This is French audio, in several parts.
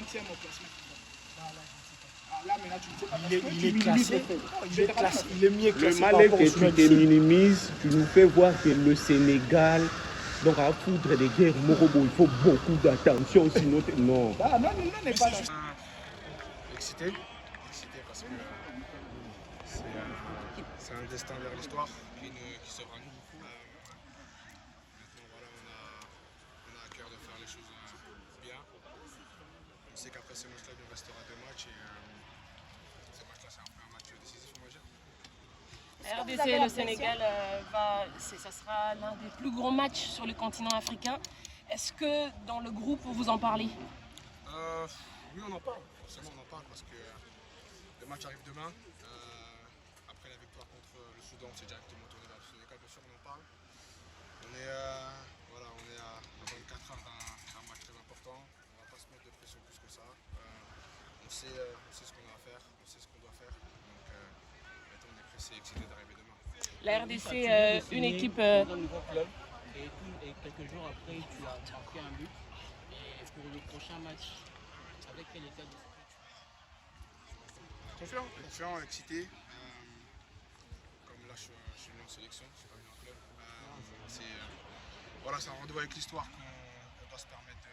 30e au classement. Là, maintenant, tu ne sais pas. Il est classé. Il est mieux classé. Le mal est que tu te minimises, tu nous fais voir que le Sénégal, donc à foudre des guerres, Morobo, il faut beaucoup d'attention, sinon. Non. Ah, non, n'est pas là. Excité parce que c'est un destin vers l'histoire qui s'offre à nous. Maintenant, voilà, on a à cœur de faire les choses bien. On sait qu'après ces matchs-là, il nous restera 2 matchs et ces matchs-là, c'est un peu un match décisif, on va dire. La RDC et le Sénégal, ça sera l'un des plus gros matchs sur le continent africain. Est-ce que dans le groupe, vous en parlez? Oui, on en parle. Forcément, on en parle parce que le match arrive demain. Après la victoire contre le Soudan, c'est directement tourné vers le Sénégal. Bien sûr, on en parle. On est à 24 heures d'un match très important. On ne va pas se mettre de pression plus que ça. On sait ce qu'on a à faire, on sait ce qu'on doit faire. Donc maintenant, on est pressé et excité d'arriver demain. La RDC, une équipe... Dans un nouveau club et quelques jours après, tu as marqué un but. Et pour le prochain match, avec quel état d'esprit? Confiant, excité. Comme là, je suis venu en sélection, je suis pas venu en club. C'est un rendez-vous avec l'histoire qu'on doit se permettre de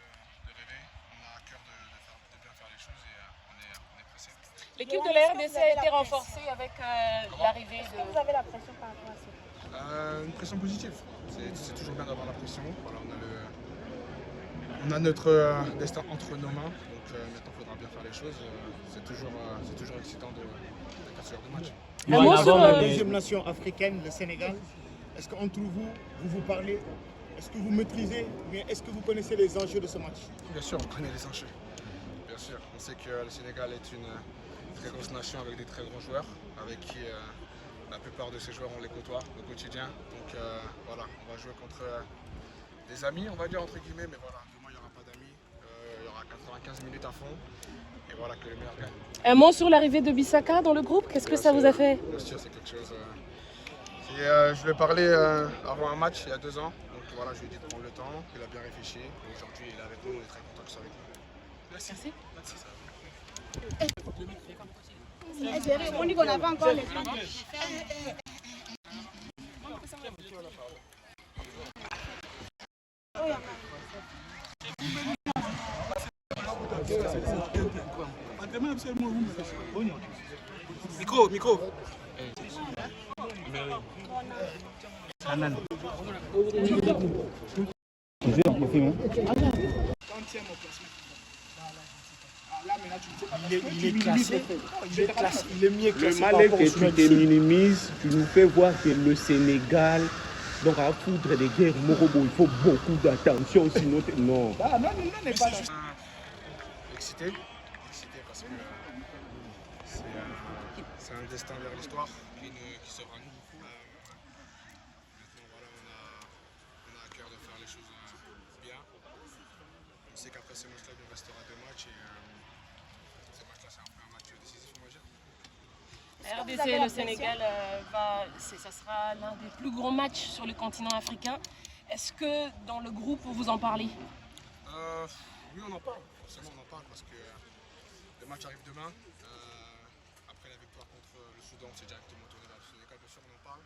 rêver. On a à cœur de bien faire les choses et on est pressé. L'équipe de la RDC a été renforcée avec l'arrivée de... Est-ce que vous avez la pression par rapport à ça? Une pression positive. C'est toujours bien d'avoir la pression. Voilà, on a notre destin entre nos mains. Donc maintenant, il faudra bien faire les choses. C'est toujours excitant de faire ce genre de match. Un mot sur La deuxième nation africaine, le Sénégal. Est-ce qu'entre vous parlez? Est-ce que vous maîtrisez? Mais est-ce que vous connaissez les enjeux de ce match? Bien sûr, on connaît les enjeux. Bien sûr, on sait que le Sénégal est une très grosse nation avec des très grands joueurs, avec qui la plupart de ces joueurs on les côtoie au quotidien. Donc voilà, on va jouer contre des amis, on va dire entre guillemets, mais voilà, demain il n'y aura pas d'amis, il y aura 95 minutes à fond, et voilà que le meilleur gagne. Un mot sur l'arrivée de Bissaka dans le groupe, qu'est-ce que ça vous a fait? Bien sûr, c'est quelque chose... je lui ai parlé avant un match il y a 2 ans, donc voilà, je lui ai dit de prendre le temps, il a bien réfléchi, et aujourd'hui il est avec nous, on est très content qu'il soit avec nous. Merci. On dit qu'on n'a pas encore les gens. Micro. Là, maintenant, tu ne sais pas. Il est classé. Il est mieux classé. Le mal est que tu te minimises, tu nous fais voir que le Sénégal, donc à foudre des guerres, Morobo, il faut beaucoup d'attention, sinon. Non. Ah, non, n'est pas là. Excité parce que c'est un destin vers l'histoire qui s'offre à nous. Maintenant, voilà, on a à cœur de faire les choses bien. On sait qu'après ces matchs-là, il nous restera 2 matchs et ces matchs-là, c'est un peu un match décisif, on va dire. La RDC et le Sénégal, ça sera l'un des plus gros matchs sur le continent africain. Est-ce que dans le groupe, vous en parlez? Oui, on en parle. Forcément, on en parle parce que le match arrive demain. Après la victoire contre le Soudan, c'est directement tourné vers le Sénégal. Bien sûr, on en parle.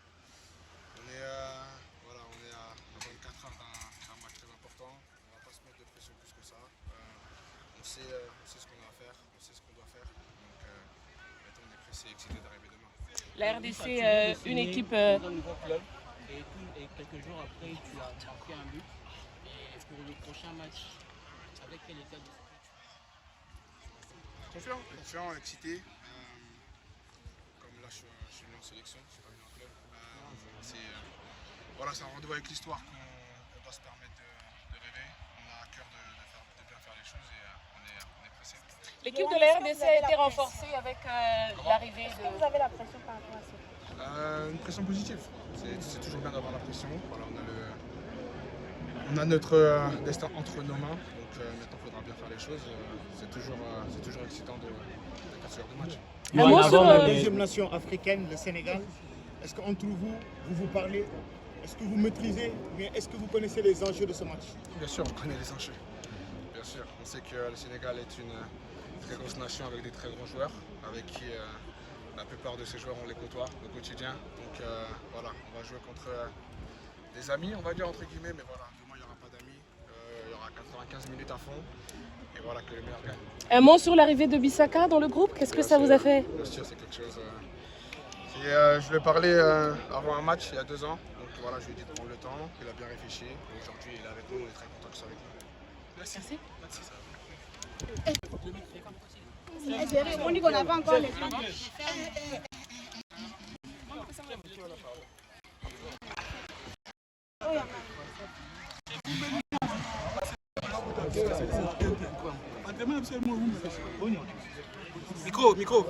On est à 24 heures d'un match très important. On ne va pas se mettre de pression plus que ça. On sait ce qu'on a à faire, on sait ce qu'on doit faire. Donc maintenant, on est pressé et excité d'arriver demain. La RDC, une équipe... Dans un nouveau club et quelques jours après, tu as marqué un but. Et pour le prochain match, avec quel état d'esprit? Confiant, excité. Comme là, je suis venu en sélection, je suis pas venu en club. C'est un rendez-vous avec l'histoire qu'on doit se permettre de rêver. On a à cœur de bien faire les choses et on est pressé. L'équipe de la RDC a été renforcée avec l'arrivée Est-ce de... que vous avez la pression par rapport à ça? Une pression positive. C'est toujours bien d'avoir la pression. Voilà, on a notre destin entre nos mains. Donc maintenant, il faudra bien faire les choses. C'est toujours excitant de faire ce genre de match. Un mot sur La deuxième nation africaine, le Sénégal. Est-ce qu'entre vous parlez? Est-ce que vous maîtrisez? Mais est-ce que vous connaissez les enjeux de ce match? Bien sûr, on connaît les enjeux. Bien sûr, on sait que le Sénégal est une très grosse nation avec des très grands joueurs, avec qui la plupart de ces joueurs on les côtoie au quotidien. Donc voilà, on va jouer contre des amis, on va dire entre guillemets, mais voilà, demain il n'y aura pas d'amis, il y aura 95 minutes à fond, et voilà que le meilleur gagne. Un mot sur l'arrivée de Bissaka dans le groupe, qu'est-ce que ça vous a fait? Bien sûr, c'est quelque chose. Je lui ai parlé avant un match il y a 2 ans, donc voilà, je lui ai dit de prendre le temps, il a bien réfléchi, et aujourd'hui il est avec nous, on est très content qu'il soit avec nous. Merci. On dit qu'on n'a pas encore les gens. Micro.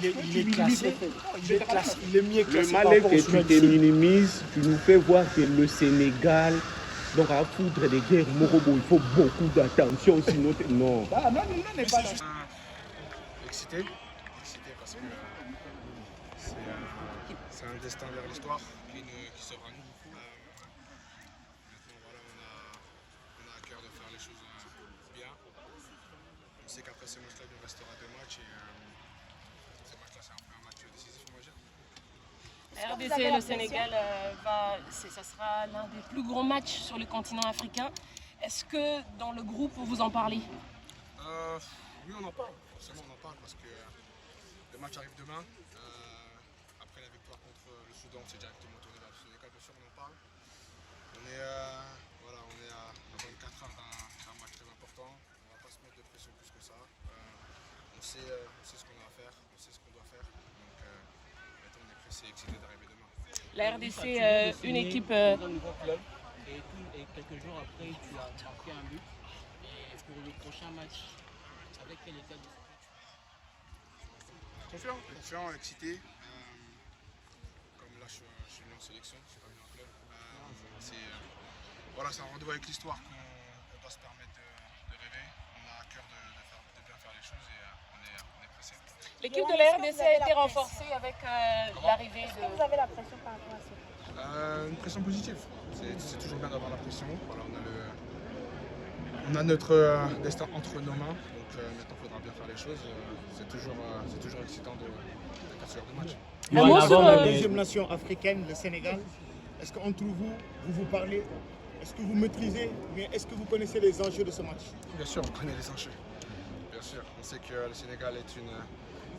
Il est classé. Il est mieux classé. Le mal est que tu te minimises, tu nous fais voir que le Sénégal, donc à foudre des guerres, Morobo, il faut beaucoup d'attention, sinon non. Non, n'est pas là. Excité parce que c'est un destin vers l'histoire qui sera à nous. Maintenant voilà, on a à cœur de faire les choses bien. On sait qu'après ce match-là, il nous restera 2 matchs et ce match-là c'est un match décisif, on va dire. La RDC et le Sénégal, ça sera l'un des plus gros matchs sur le continent africain. Est-ce que dans le groupe, vous en parlez? Oui, on en parle. Forcément, on en parle parce que le match arrive demain. Après la victoire contre le Soudan, c'est directement tourné vers le Sénégal. Bien sûr, on en parle. On est à 24 heures d'un match très important. On ne va pas se mettre de pression plus que ça. On sait ce qu'on a à faire, on sait ce qu'on doit faire. Donc maintenant, on est pressé et excité d'arriver demain. La RDC, une équipe... Dans un nouveau club et quelques jours après, tu as marqué un but. Et pour le prochain match, avec quel état d'esprit? Confiant, excité. Comme là, je suis venu en sélection, je suis pas venu en club. C'est un rendez-vous avec l'histoire qu'on doit se permettre de rêver. On a à cœur de bien faire les choses et on est pressé. L'équipe de la RDC a été renforcée avec l'arrivée Est-ce que vous avez la pression par rapport à ce match? Une pression positive. C'est toujours bien d'avoir la pression. Voilà, on a notre destin entre nos mains. Donc maintenant, il faudra bien faire les choses. C'est toujours excitant de faire ce genre de match. Un mot sur La deuxième nation africaine, le Sénégal, est-ce qu'entre vous, vous parlez? Est-ce que vous maîtrisez? Mais est-ce que vous connaissez les enjeux de ce match? Bien sûr, on connaît les enjeux. Bien sûr, on sait que le Sénégal est une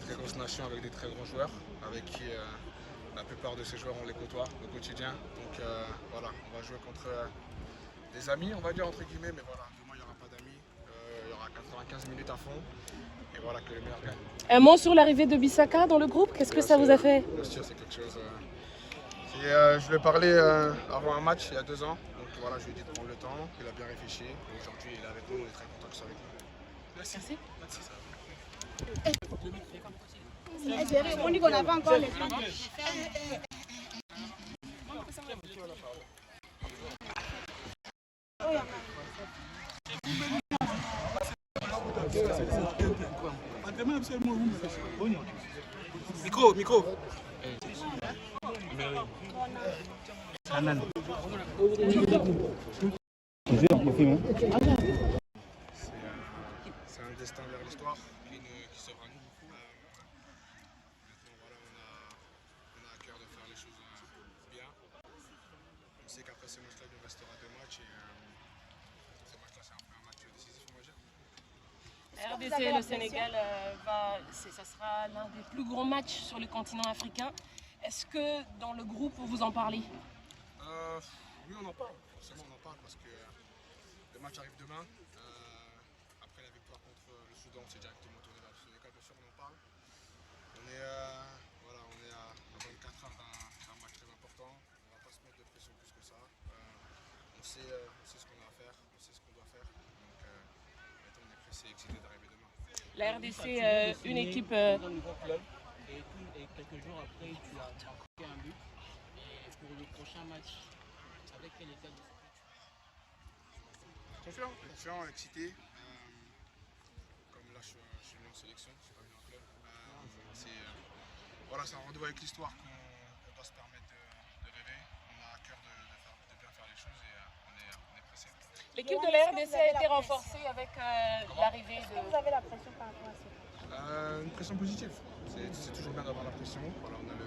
très grosse nation avec des très grands joueurs, avec qui la plupart de ces joueurs on les côtoie au quotidien. Donc voilà, on va jouer contre des amis, on va dire entre guillemets, mais voilà, demain il n'y aura pas d'amis, il y aura 95 minutes à fond, et voilà que le meilleur gagne. un mot sur l'arrivée de Bissaka dans le groupe, qu'est-ce que ça vous a fait? Bien sûr, c'est quelque chose. Je lui ai parlé avant un match il y a 2 ans, donc voilà, je lui ai dit de prendre le temps, il a bien réfléchi, et aujourd'hui il est avec nous, on est très content qu'il soit avec nous. Merci. On dit qu'on n'a pas encore les gens. Micro. C'est un destin vers l'histoire qui sera à nous. Maintenant voilà, on a à cœur de faire les choses bien. On sait qu'après ce match-là, il nous restera 2 matchs et ce match-là c'est un match décisif, on va dire. La RDC et le Sénégal, ça sera l'un des plus gros matchs sur le continent africain. Est-ce que dans le groupe, vous en parlez? Oui, on en parle. Forcément, on en parle parce que le match arrive demain. Après la victoire contre le Soudan, c'est directement tourné vers le Sénégal. Bien sûr, on en parle. On est à 24 heures d'un match très important. On ne va pas se mettre de pression plus que ça. On sait ce qu'on a à faire, on sait ce qu'on doit faire. Donc maintenant, on est pressé et excité d'arriver demain. La RDC, une équipe... Dans un nouveau club et quelques jours après, tu as marqué un but. Et pour le prochain match, avec quel état d'esprit? Confiant, excité. Comme là, je suis venu en sélection, je suis pas venu en club. Voilà, c'est un rendez-vous avec l'histoire qu'on doit se permettre de rêver. On a à cœur de bien faire les choses et on est pressé. L'équipe de la RDC a été renforcée avec l'arrivée Est-ce que vous avez la pression par rapport à ce match? Une pression positive. C'est toujours bien d'avoir la pression. Voilà, on a